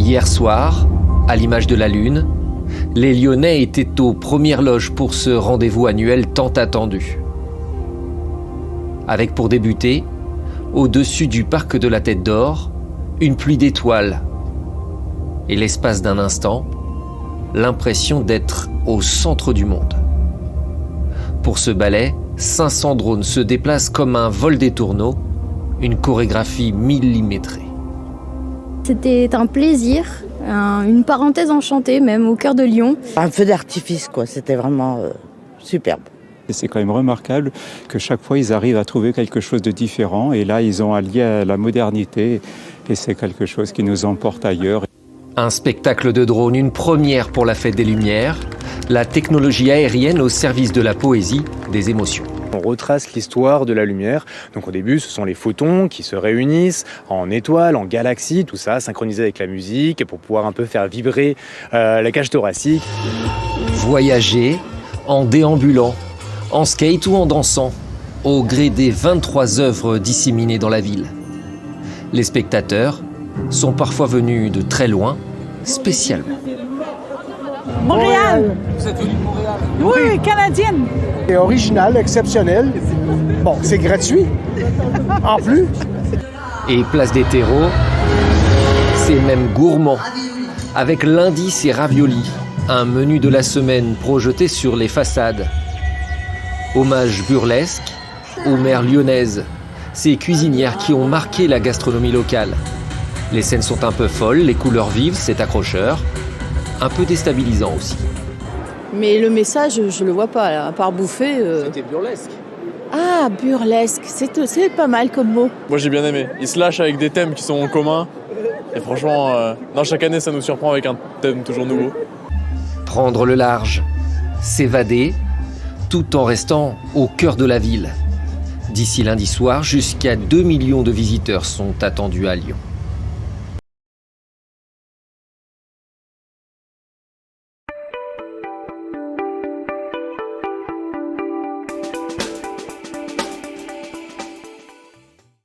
Hier soir, à l'image de la Lune, les Lyonnais étaient aux premières loges pour ce rendez-vous annuel tant attendu. Avec pour débuter, au-dessus du parc de la Tête d'Or, une pluie d'étoiles. Et l'espace d'un instant, l'impression d'être au centre du monde. Pour ce ballet, 500 drones se déplacent comme un vol des tourneaux, une chorégraphie millimétrée. C'était un plaisir, une parenthèse enchantée même au cœur de Lyon. Un feu d'artifice quoi, c'était vraiment superbe. Et c'est quand même remarquable que chaque fois ils arrivent à trouver quelque chose de différent et là ils ont allié à la modernité et c'est quelque chose qui nous emporte ailleurs. Un spectacle de drone, une première pour la Fête des Lumières, la technologie aérienne au service de la poésie, des émotions. On retrace l'histoire de la lumière. Donc au début, ce sont les photons qui se réunissent en étoiles, en galaxies, tout ça synchronisé avec la musique pour pouvoir un peu faire vibrer la cage thoracique. Voyager en déambulant, en skate ou en dansant, au gré des 23 œuvres disséminées dans la ville. Les spectateurs sont parfois venus de très loin, spécialement. Montréal. Vous êtes venu de Montréal? Oui, canadienne. C'est original, exceptionnel. Bon, c'est gratuit. En plus. Et place des terreaux, c'est même gourmand. Avec l'indice et ravioli, un menu de la semaine projeté sur les façades. Hommage burlesque aux mères lyonnaises, ces cuisinières qui ont marqué la gastronomie locale. Les scènes sont un peu folles, les couleurs vives, c'est accrocheur, un peu déstabilisant aussi. Mais le message, je le vois pas, là, à part bouffer. C'était burlesque. Ah, burlesque, c'est pas mal comme mot. Moi j'ai bien aimé. Ils se lâchent avec des thèmes qui sont en commun. Et franchement, chaque année ça nous surprend avec un thème toujours nouveau. Prendre le large, s'évader, tout en restant au cœur de la ville. D'ici lundi soir, jusqu'à 2 millions de visiteurs sont attendus à Lyon.